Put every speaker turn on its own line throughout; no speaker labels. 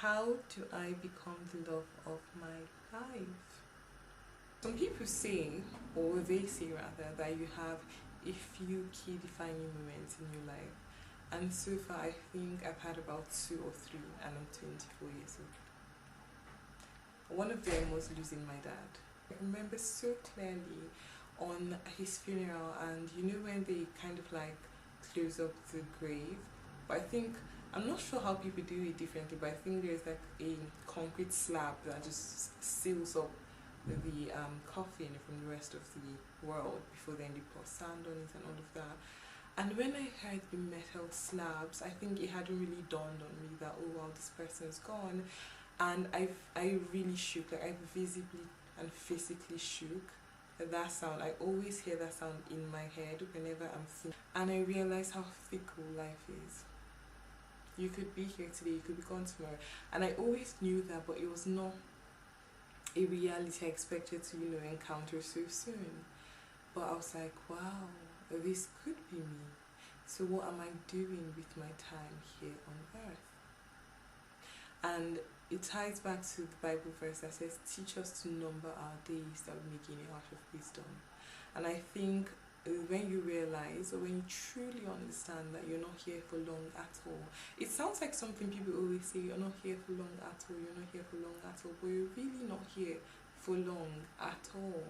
How do I become the love of my life? Some people say, or they say rather, that you have a few key defining moments in your life. And so far, I think I've had about 2 or 3, and I'm 24 years old. One of them was losing my dad. I remember so clearly on his funeral, and you know when they kind of like close up the grave, but I think I'm not sure how people do it differently, but I think there's like a concrete slab that just seals up the coffin from the rest of the world before then they pour sand on it and all of that. And when I heard the metal slabs, I think it hadn't really dawned on me that, oh wow, this person's gone. And I really shook, like I visibly and physically shook. That sound, I always hear that sound in my head whenever I'm thinking. And I realized how fickle life is. You could be here today, you could be gone tomorrow. And I always knew that, but it was not a reality I expected to, encounter so soon. But I was like, wow, this could be me. So what am I doing with my time here on earth? And it ties back to the Bible verse that says, teach us to number our days that we may gain a heart of wisdom. And I think when you realize, or when you truly understand that you're not here for long at all, it sounds like something people always say, you're not here for long at all, you're not here for long at all, but you're really not here for long at all.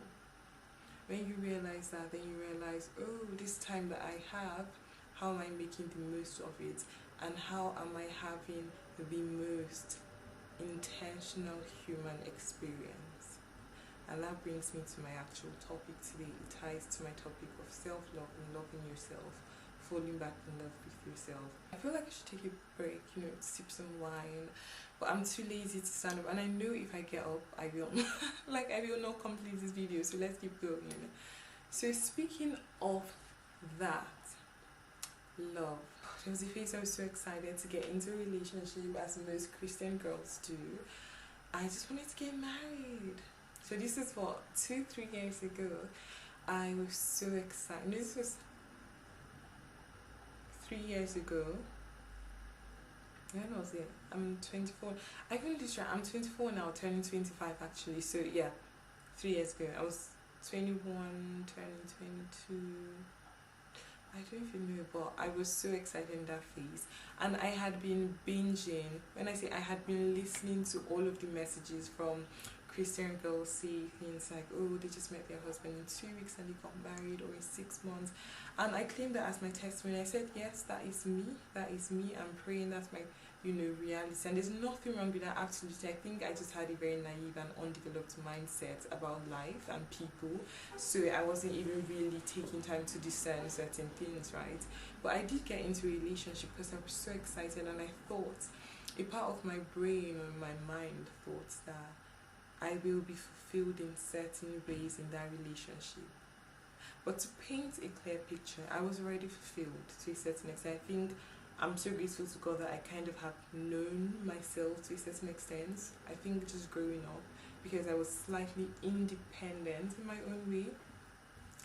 When you realize that, then you realize, oh, this time that I have, how am I making the most of it? And how am I having the most intentional human experience? And that brings me to my actual topic today. It ties to my topic of self-love and loving yourself, falling back in love with yourself. I feel like I should take a break, sip some wine, but I'm too lazy to stand up. And I know if I get up, I will I will not complete this video, so let's keep going. So speaking of that, love. There was a phase I was so excited to get into a relationship, as most Christian girls do. I just wanted to get married. So this is what, 2-3 years ago. I was so excited. No, this was 3 years ago. When was it? I'm 24. I couldn't do I'm 24 now, turning 25 actually. So yeah, 3 years ago. I was 21, turning 22. I don't even know, but I was so excited in that phase. And I had been binging. When I say I had been listening to all of the messages from Christian girls say things like, oh, they just met their husband in 2 weeks and they got married, or in 6 months. And I claimed that as my testimony. I said, yes, that is me. That is me. I'm praying that's my, reality. And there's nothing wrong with that, absolutely. I think I just had a very naive and undeveloped mindset about life and people. So I wasn't even really taking time to discern certain things, right? But I did get into a relationship because I was so excited, and I thought, a part of my brain or my mind thought that I will be fulfilled in certain ways in that relationship. But to paint a clear picture, I was already fulfilled to a certain extent. I think I'm so grateful to God that I kind of have known myself to a certain extent. I think just growing up, because I was slightly independent in my own way.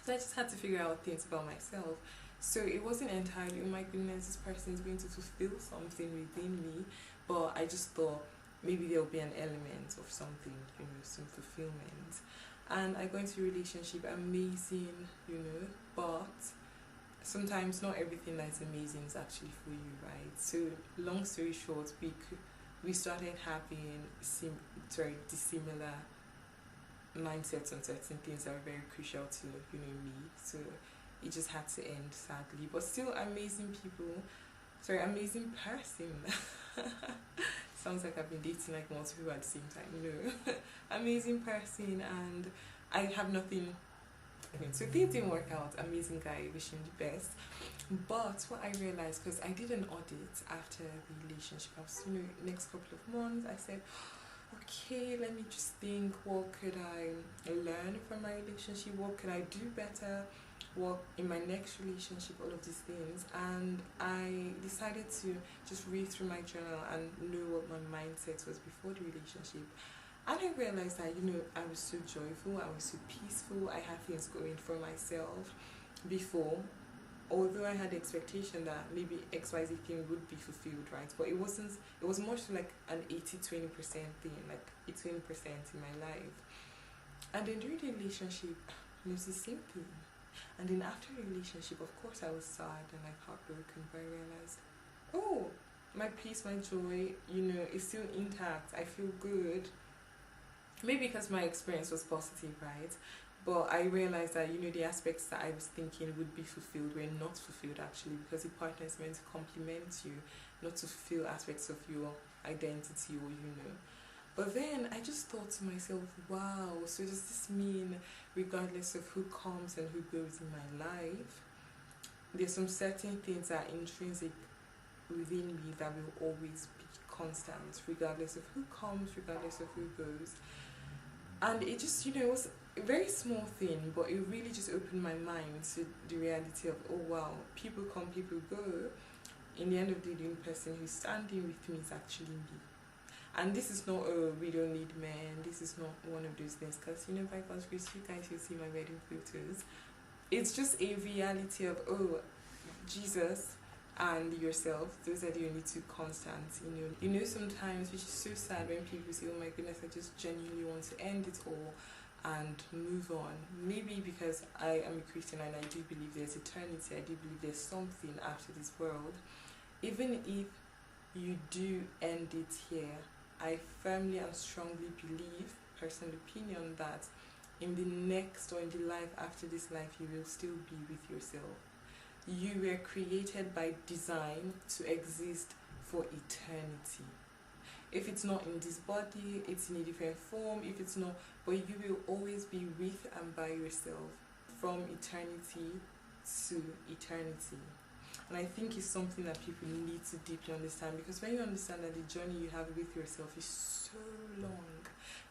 So I just had to figure out things about myself. So it wasn't entirely, oh my goodness, this person is going to fulfill something within me. But I just thought, maybe there'll be an element of something, some fulfillment. And I got into a relationship, amazing, but sometimes not everything that's amazing is actually for you, right? So long story short, we started having dissimilar mindsets on certain things that were very crucial to, me. So it just had to end, sadly. But still amazing amazing person. Sounds like I've been dating like multiple people at the same time, amazing person, and I have nothing. So things didn't work out. Amazing guy, wish him the best. But what I realized, because I did an audit after the relationship, I was, next couple of months, I said, okay, let me just think, what could I learn from my relationship? What could I do better? What in my next relationship, all of these things. And I decided to just read through my journal and know what my mindset was before the relationship. And I realized that, I was so joyful, I was so peaceful, I had things going for myself before. although I had the expectation that maybe XYZ thing would be fulfilled, right? But it wasn't, it was more so like an 80-20% thing, like 20% in my life. And then during the relationship, it was the same thing. And then after the relationship, of course, I was sad and like heartbroken, but I realized, oh, my peace, my joy, is still intact. I feel good. Maybe because my experience was positive, right? But I realized that, the aspects that I was thinking would be fulfilled were not fulfilled actually, because the partner is meant to complement you, not to fulfill aspects of your identity or. But then I just thought to myself, wow, so does this mean regardless of who comes and who goes in my life, there's some certain things that are intrinsic within me that will always be constant, regardless of who comes, regardless of who goes. And it just, it was a very small thing, but it really just opened my mind to the reality of, oh wow, people come, people go. In the end of the day, the only person who's standing with me is actually me. And this is not, oh, we don't need men, this is not one of those things, because, by God's grace, you guys will see my wedding photos. It's just a reality of, oh, Jesus and yourself, those are the only two constants, sometimes, which is so sad when people say, oh my goodness, I just genuinely want to end it all and move on. Maybe because I am a Christian and I do believe there's eternity, I do believe there's something after this world. Even if you do end it here, I firmly and strongly believe, personal opinion, that in the next or in the life after this life, you will still be with yourself. You were created by design to exist for eternity. If it's not in this body, it's in a different form. If it's not, but you will always be with and by yourself from eternity to eternity. And I think it's something that people need to deeply understand, because when you understand that the journey you have with yourself is so long,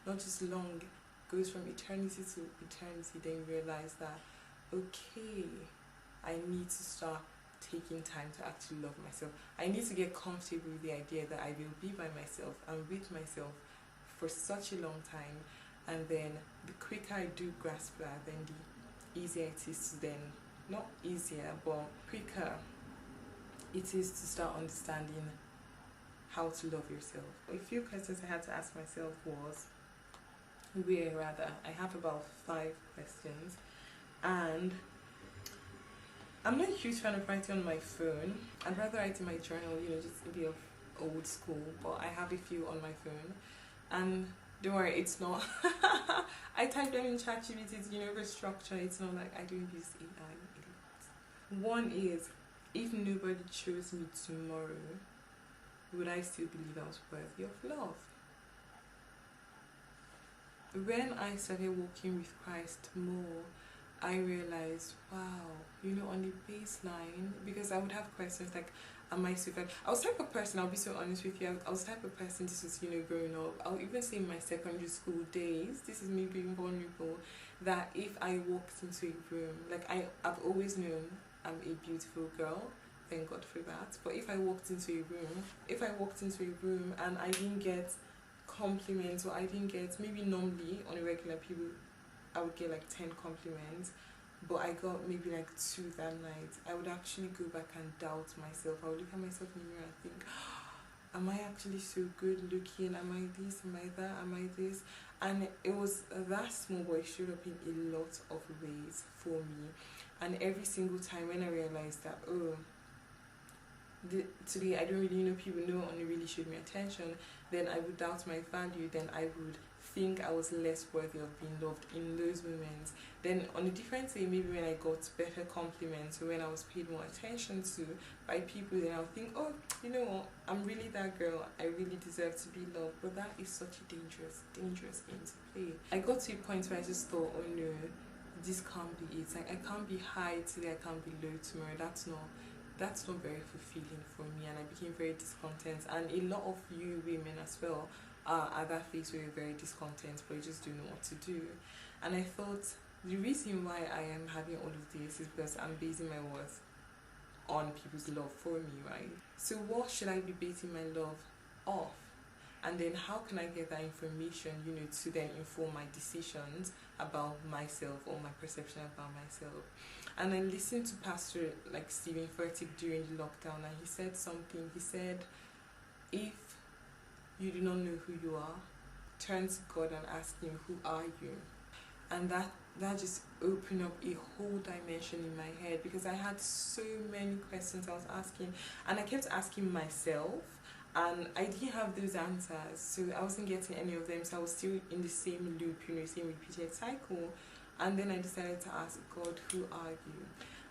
not just long, goes from eternity to eternity, then you realize that, okay, I need to start taking time to actually love myself. I need to get comfortable with the idea that I will be by myself and with myself for such a long time, and then the quicker I do grasp that, then the easier it is to then, not easier, but quicker it is to start understanding how to love yourself. A few questions I had to ask myself was, I have about 5 questions, and I'm not a huge fan of writing on my phone. I'd rather write in my journal, just a bit of old school, but I have a few on my phone. And don't worry, it's not, I type them in ChatGPT, it's very structured, it's not like I don't use AI. One is, if nobody chose me tomorrow, would I still believe I was worthy of love? When I started walking with Christ more, I realized, wow, on the baseline, because I would have questions like, am I so bad? I was the type of person, I'll be so honest with you, I was the type of person, this was, growing up, I'll even say in my secondary school days, this is me being vulnerable, that if I walked into a room, like I've always known I'm a beautiful girl, thank God for that, but if I walked into a room and I didn't get compliments, or I didn't get, maybe normally on a regular, people, I would get like 10 compliments, but I got maybe like 2 that night, I would actually go back and doubt myself. I would look at myself in the mirror and think, am I actually so good looking? Am I this? Am I that? Am I this? And it was that small, but it showed up in a lot of ways for me. And every single time when I realized that, today I don't really know people, no one really showed me attention, then I would doubt my value, then I would think I was less worthy of being loved in those moments. Then on a different day, maybe when I got better compliments, or when I was paid more attention to by people, then I'll think, oh, you know what, I'm really that girl, I really deserve to be loved. But that is such a dangerous game to play. I got to a point where I just thought, oh no, this can't be it. Like, I can't be high today, I can't be low tomorrow. That's not very fulfilling for me, and I became very discontent. And a lot of you women as well are at that phase where you're very discontent, but you just don't know what to do. And I thought the reason why I am having all of this is because I'm basing my worth on people's love for me, right? So what should I be basing my love off? And then how can I get that information, to then inform my decisions about myself or my perception about myself? And I listened to Pastor like Stephen Furtick during the lockdown, and he said something. He said, if you do not know who you are, turn to God and ask him, who are you? And that just opened up a whole dimension in my head, because I had so many questions I was asking, and I kept asking myself, and I didn't have those answers, so I wasn't getting any of them, so I was still in the same loop, same repeated cycle. And then I decided to ask God, who are you?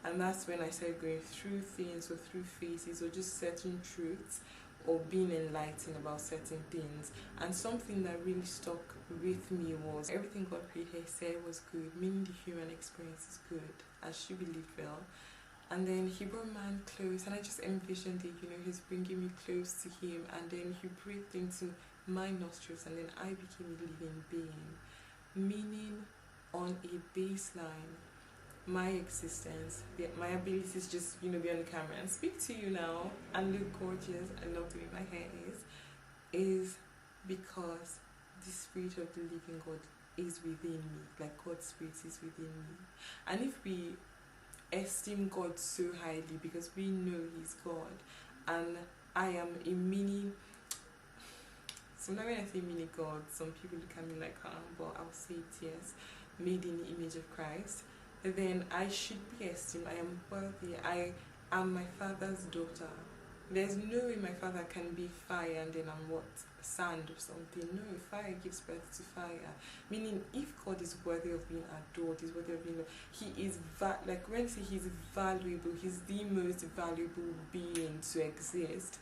And that's when I started going through things, or through phases, or just certain truths, or being enlightened about certain things. And something that really stuck with me was everything God created said was good, meaning the human experience is good, as she believed well. And then he brought man close, and I just envisioned it, he's bringing me close to him, and then he breathed into my nostrils, and then I became a living being. Meaning, on a baseline, my existence, my abilities just, be on the camera and speak to you now and look gorgeous and love the way my hair is because the Spirit of the living God is within me, like God's Spirit is within me. And if we esteem God so highly because we know He's God, and I am a mini, sometimes when I say mini God, some people look at me like, but I'll say it, yes, made in the image of Christ, then I should be esteemed. I am worthy. I am my Father's daughter. There's no way my Father can be fire and then I'm what? Sand or something. No, fire gives birth to fire. Meaning, if God is worthy of being adored, He's worthy of being loved, He is, like when I say He's valuable, He's the most valuable being to exist,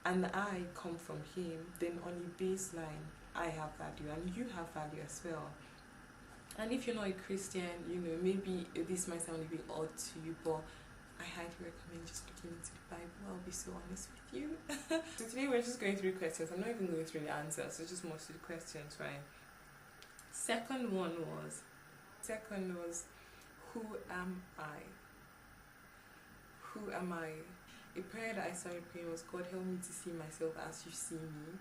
and I come from Him, then on a baseline, I have value and you have value as well. And if you're not a Christian, maybe this might sound a bit odd to you, but I highly recommend just looking into the Bible. I'll be so honest with you. So today we're just going through questions. I'm not even going through the answers, so just mostly the questions, right? Second was, who am I? Who am I? A prayer that I started praying was, God, help me to see myself as you see me.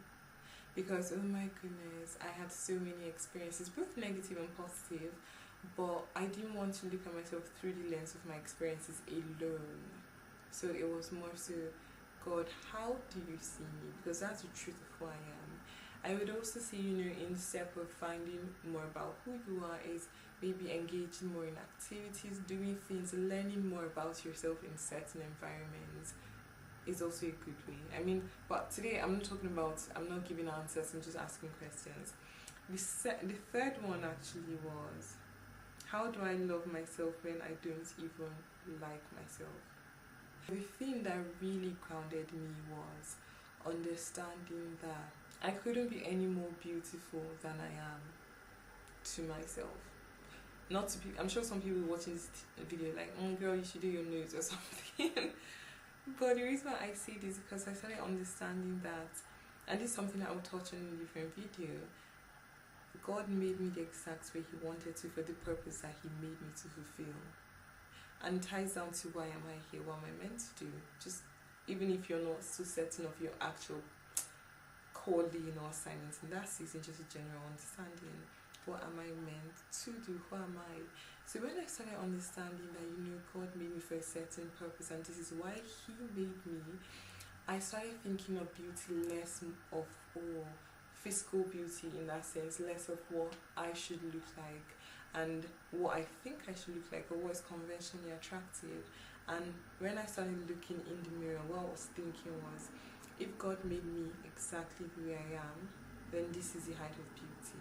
Because, oh my goodness, I had so many experiences, both negative and positive, but I didn't want to look at myself through the lens of my experiences alone. So it was more so, God, how do you see me? Because that's the truth of who I am. I would also say, in the step of finding more about who you are is maybe engaging more in activities, doing things, learning more about yourself in certain environments is also a good way. But today I'm not giving answers, I'm just asking questions. The third one actually was, how do I love myself when I don't even like myself? The thing that really grounded me was understanding that I couldn't be any more beautiful than I am to myself. Not to people, I'm sure some people watching this video like, girl, you should do your nose or something. But the reason why I say this is because I started understanding that, and this is something I will touch on in a different video, God made me the exact way He wanted to for the purpose that He made me to fulfill. And it ties down to why am I here, what am I meant to do? Just even if you're not so certain of your actual calling or assignments in that season, just a general understanding. What am I meant to do? Who am I? So when I started understanding that, God made me for a certain purpose and this is why He made me, I started thinking of beauty less of physical beauty in that sense, less of what I should look like and what I think I should look like or what is conventionally attractive. And when I started looking in the mirror, what I was thinking was, if God made me exactly the way I am, then this is the height of beauty.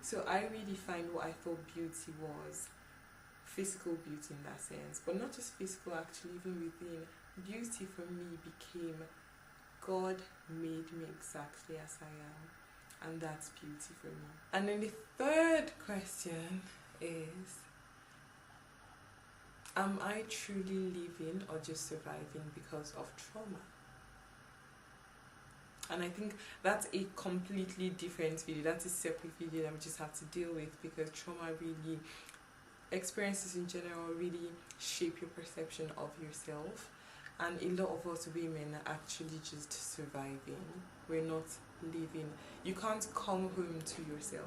So I redefined what I thought beauty was. Physical beauty in that sense, but not just physical, actually, even within. Beauty for me became, God made me exactly as I am, and that's beauty for me. And then the third question is, am I truly living or just surviving because of trauma? And I think that's a completely different video. That's a separate video that we just have to deal with, because trauma really, experiences in general really shape your perception of yourself. And a lot of us women are actually just surviving. We're not living. You can't come home to yourself.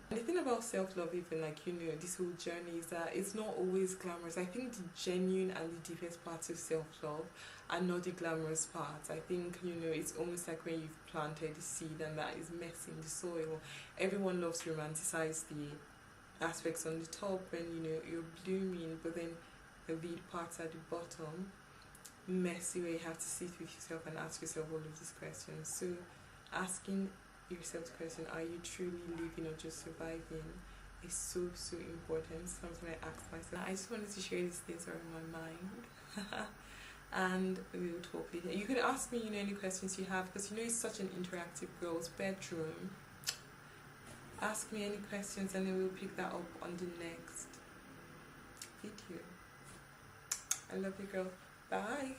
And the thing about self-love, even like, you know, this whole journey, is that it's not always glamorous. I think the genuine and the deepest parts of self-love are not the glamorous parts. I think, you know, it's almost like when you've planted the seed and that is messy in the soil. Everyone loves to romanticize the aspects on the top when, you know, you're blooming, but then the weed parts at the bottom, messy, where you have to sit with yourself and ask yourself all of these questions. So asking yourself the question, are you truly living or just surviving, is so important. Something I ask myself. I just wanted to share these things that are in my mind. And we'll talk later. You could ask me, you know, any questions you have, because, you know, it's such an interactive girl's bedroom. Ask me any questions and then we'll pick that up on the next video. I love you, girl. Bye.